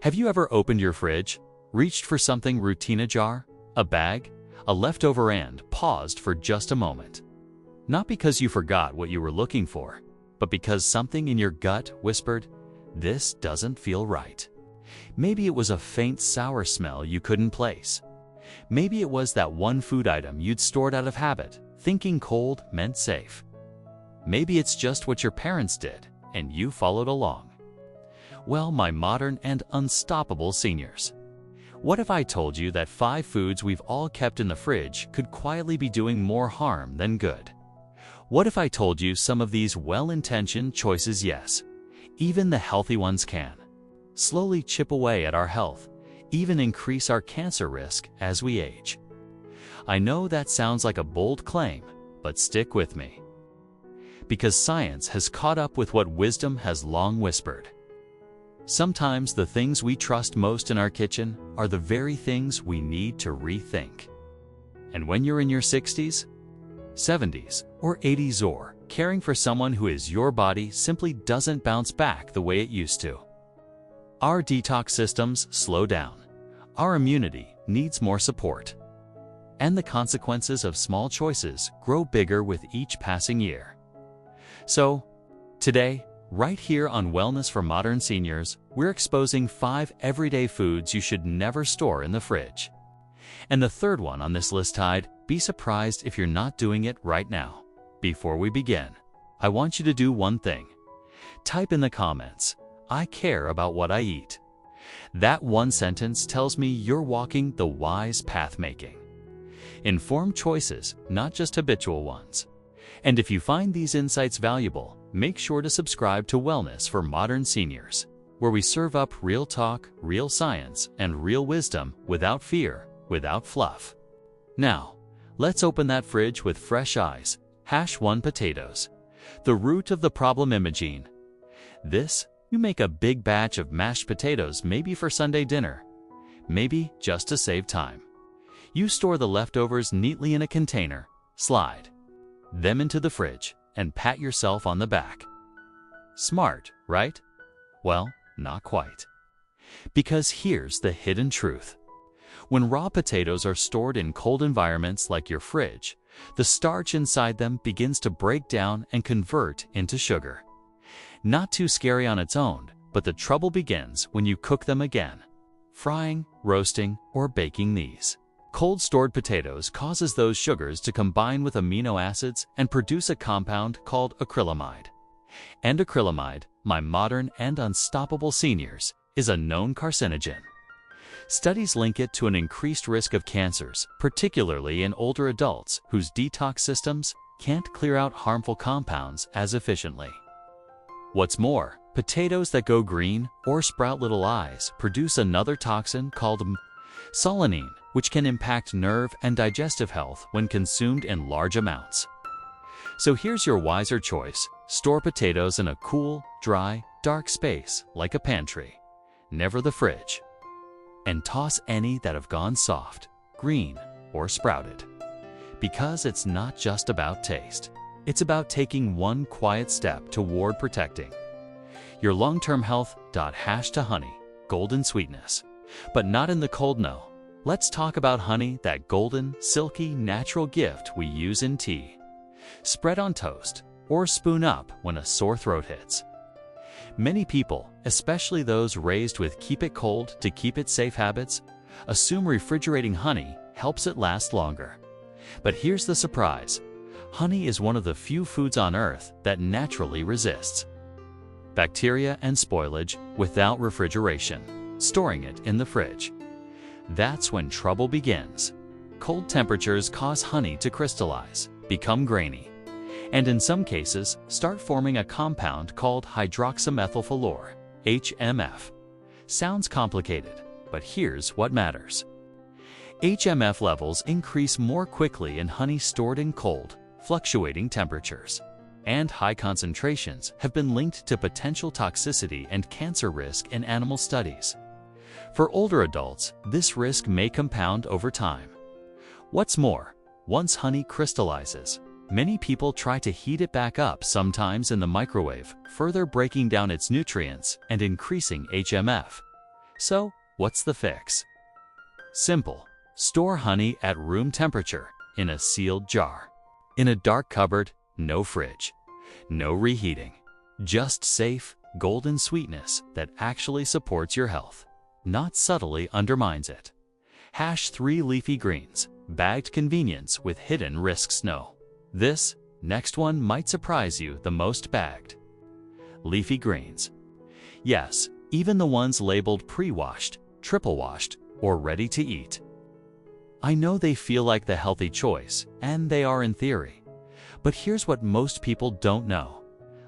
Have you ever opened your fridge, reached for something routine ajar, a bag, a leftover, and paused for just a moment? Not because you forgot what you were looking for, but because something in your gut whispered, "This doesn't feel right." Maybe it was a faint sour smell you couldn't place. Maybe it was that one food item you'd stored out of habit, thinking cold meant safe. Maybe it's just what your parents did, and you followed along. Well, my modern and unstoppable seniors, what if I told you that 5 foods we've all kept in the fridge could quietly be doing more harm than good? What if I told you some of these well-intentioned choices, yes, even the healthy ones, can slowly chip away at our health, even increase our cancer risk as we age? I know that sounds like a bold claim, but stick with me. Because science has caught up with what wisdom has long whispered. Sometimes the things we trust most in our kitchen are the very things we need to rethink. And when you're in your 60s, 70s, or 80s, or caring for someone who is your body simply doesn't bounce back the way it used to, our detox systems slow down, our immunity needs more support, and the consequences of small choices grow bigger with each passing year. So, today, right here on Wellness for Modern Seniors, we're exposing 5 everyday foods you should never store in the fridge. And the third one on this list, be surprised if you're not doing it right now. Before we begin, I want you to do one thing. Type in the comments, "I care about what I eat." That one sentence tells me you're walking the wise path, making informed choices, not just habitual ones. And if you find these insights valuable, make sure to subscribe to Wellness for Modern Seniors, where we serve up real talk, real science, and real wisdom without fear, without fluff. Now, let's open that fridge with fresh eyes. #1 Potatoes. The root of the problem, imagine this. You make a big batch of mashed potatoes, maybe for Sunday dinner, maybe just to save time. You store the leftovers neatly in a container, slide them into the fridge, and pat yourself on the back. Smart, right? Well, not quite. Because here's the hidden truth. When raw potatoes are stored in cold environments like your fridge, the starch inside them begins to break down and convert into sugar. Not too scary on its own, but the trouble begins when you cook them again. Frying, roasting, or baking these cold stored potatoes causes those sugars to combine with amino acids and produce a compound called acrylamide. And acrylamide, my modern and unstoppable seniors, is a known carcinogen. Studies link it to an increased risk of cancers, particularly in older adults whose detox systems can't clear out harmful compounds as efficiently. What's more, potatoes that go green or sprout little eyes produce another toxin called solanine, which can impact nerve and digestive health when consumed in large amounts. So here's your wiser choice. Store potatoes in a cool, dry, dark space like a pantry, never the fridge. And toss any that have gone soft, green, or sprouted. Because it's not just about taste. It's about taking one quiet step toward protecting your long-term health. #honey, golden sweetness. But not in the cold, no. Let's talk about honey, that golden, silky, natural gift we use in tea. Spread on toast, or spoon up when a sore throat hits. Many people, especially those raised with keep it cold to keep it safe habits, assume refrigerating honey helps it last longer. But here's the surprise. Honey is one of the few foods on Earth that naturally resists bacteria and spoilage without refrigeration, storing it in the fridge. That's when trouble begins. Cold temperatures cause honey to crystallize, become grainy, and in some cases, start forming a compound called hydroxymethylfurfural, HMF. Sounds complicated, but here's what matters. HMF levels increase more quickly in honey stored in cold, fluctuating temperatures, and high concentrations have been linked to potential toxicity and cancer risk in animal studies. For older adults, this risk may compound over time. What's more, once honey crystallizes, many people try to heat it back up, sometimes in the microwave, further breaking down its nutrients and increasing HMF. So, what's the fix? Simple. Store honey at room temperature in a sealed jar. In a dark cupboard, no fridge, no reheating. Just safe, golden sweetness that actually supports your health, not subtly undermines it. Hash 3 leafy greens, bagged convenience with hidden risks. No. This next one might surprise you the most. Bagged leafy greens. Yes, even the ones labeled pre-washed, triple-washed, or ready to eat. I know they feel like the healthy choice, and they are in theory. But here's what most people don't know.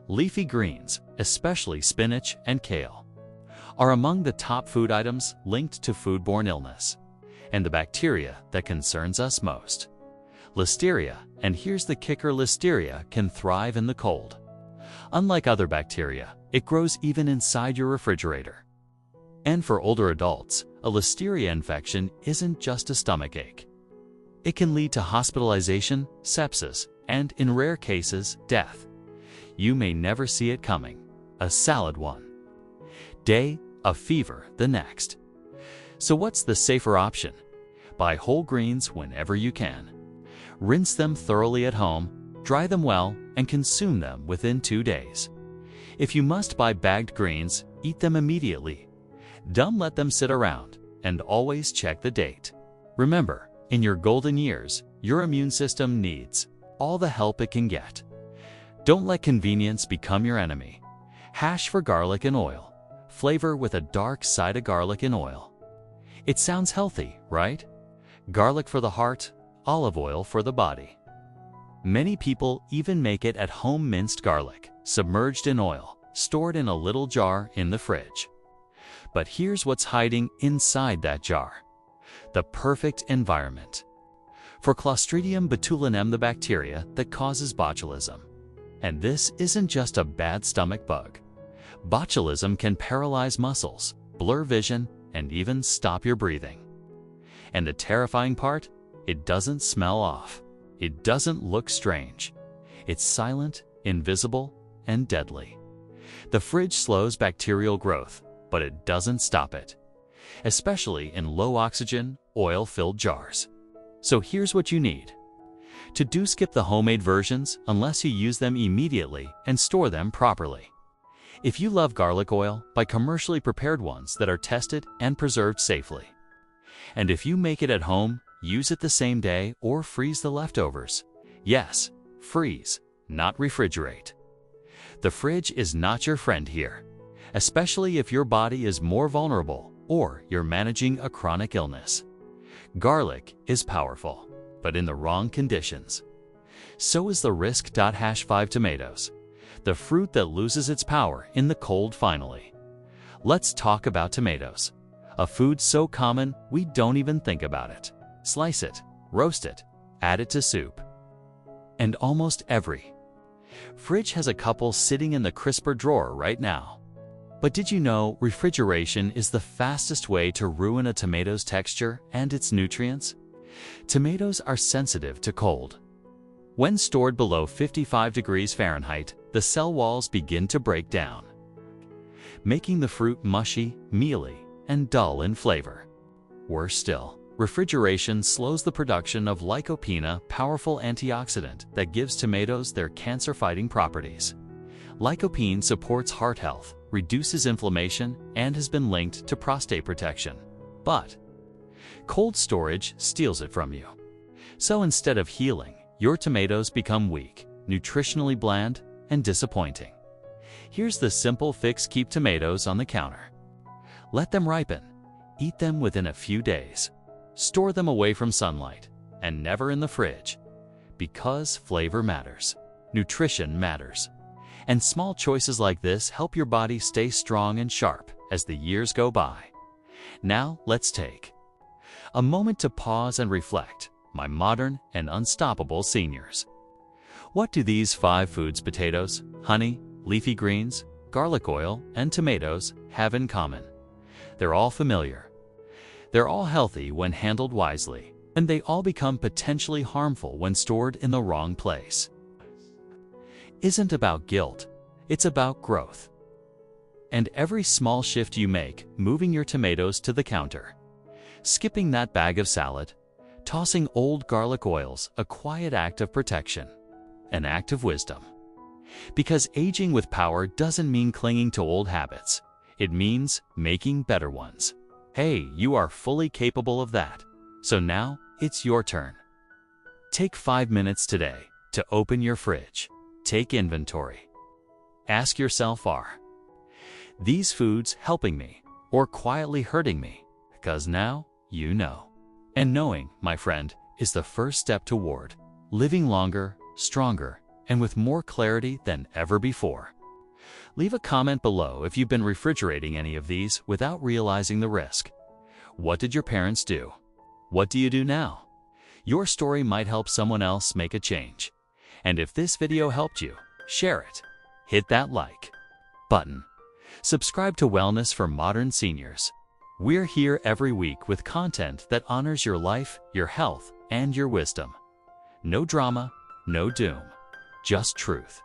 Leafy greens, especially spinach and kale, are among the top food items linked to foodborne illness and the bacteria that concerns us most. Listeria, and here's the kicker: Listeria can thrive in the cold. Unlike other bacteria, it grows even inside your refrigerator. And for older adults, a Listeria infection isn't just a stomachache. It can lead to hospitalization, sepsis, and, in rare cases, death. You may never see it coming. A salad one day, a fever the next. So what's the safer option? Buy whole greens whenever you can. Rinse them thoroughly at home, dry them well, and consume them within 2 days. If you must buy bagged greens, eat them immediately. Don't let them sit around, and always check the date. Remember, in your golden years, your immune system needs all the help it can get. Don't let convenience become your enemy. Hash for garlic and oil. Flavor with a dark side of garlic and oil. It sounds healthy, right? Garlic for the heart, olive oil for the body. Many people even make it at home: minced garlic, submerged in oil, stored in a little jar in the fridge. But here's what's hiding inside that jar: the perfect environment for Clostridium botulinum, the bacteria that causes botulism. And this isn't just a bad stomach bug. Botulism can paralyze muscles, blur vision, and even stop your breathing. And the terrifying part? It doesn't smell off. It doesn't look strange. It's silent, invisible, and deadly. The fridge slows bacterial growth, but it doesn't stop it, especially in low-oxygen, oil-filled jars. So here's what you need. Do skip the homemade versions unless you use them immediately and store them properly. If you love garlic oil, buy commercially prepared ones that are tested and preserved safely. And if you make it at home, use it the same day or freeze the leftovers. Yes, freeze, not refrigerate. The fridge is not your friend here, especially if your body is more vulnerable or you're managing a chronic illness. Garlic is powerful, but in the wrong conditions. So is the risk. Hash 5 tomatoes, the fruit that loses its power in the cold finally. Let's talk about tomatoes, a food so common we don't even think about it. Slice it, roast it, add it to soup. And almost every fridge has a couple sitting in the crisper drawer right now. But did you know refrigeration is the fastest way to ruin a tomato's texture and its nutrients? Tomatoes are sensitive to cold. When stored below 55 degrees Fahrenheit, the cell walls begin to break down, making the fruit mushy, mealy, and dull in flavor. Worse still, refrigeration slows the production of lycopene, a powerful antioxidant that gives tomatoes their cancer-fighting properties. Lycopene supports heart health, reduces inflammation, and has been linked to prostate protection. But cold storage steals it from you. So instead of healing, your tomatoes become weak, nutritionally bland, and disappointing. Here's the simple fix: keep tomatoes on the counter. Let them ripen. Eat them within a few days. Store them away from sunlight, and never in the fridge. Because flavor matters. Nutrition matters. And small choices like this help your body stay strong and sharp as the years go by. Now, let's take a moment to pause and reflect, my modern and unstoppable seniors. What do these 5 foods — potatoes, honey, leafy greens, garlic oil, and tomatoes — have in common? They're all familiar. They're all healthy when handled wisely, and they all become potentially harmful when stored in the wrong place. Isn't about guilt, it's about growth. And every small shift you make, moving your tomatoes to the counter, skipping that bag of salad, tossing old garlic oils, a quiet act of protection, an act of wisdom. Because aging with power doesn't mean clinging to old habits. It means making better ones. Hey, you are fully capable of that. So now it's your turn. Take 5 minutes today to open your fridge. Take inventory. Ask yourself, are these foods helping me or quietly hurting me? Because now you know. And knowing, my friend, is the first step toward living longer, stronger, and with more clarity than ever before. Leave a comment below if you've been refrigerating any of these without realizing the risk. What did your parents do? What do you do now? Your story might help someone else make a change. And if this video helped you, share it. Hit that like button. Subscribe to Wellness for Modern Seniors. We're here every week with content that honors your life, your health, and your wisdom. No drama, no doom, just truth.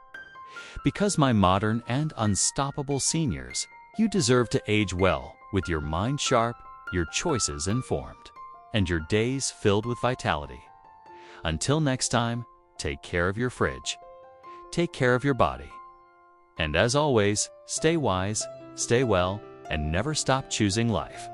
Because my modern and unstoppable seniors, you deserve to age well with your mind sharp, your choices informed, and your days filled with vitality. Until next time, take care of your fridge, take care of your body, and as always, stay wise, stay well, and never stop choosing life.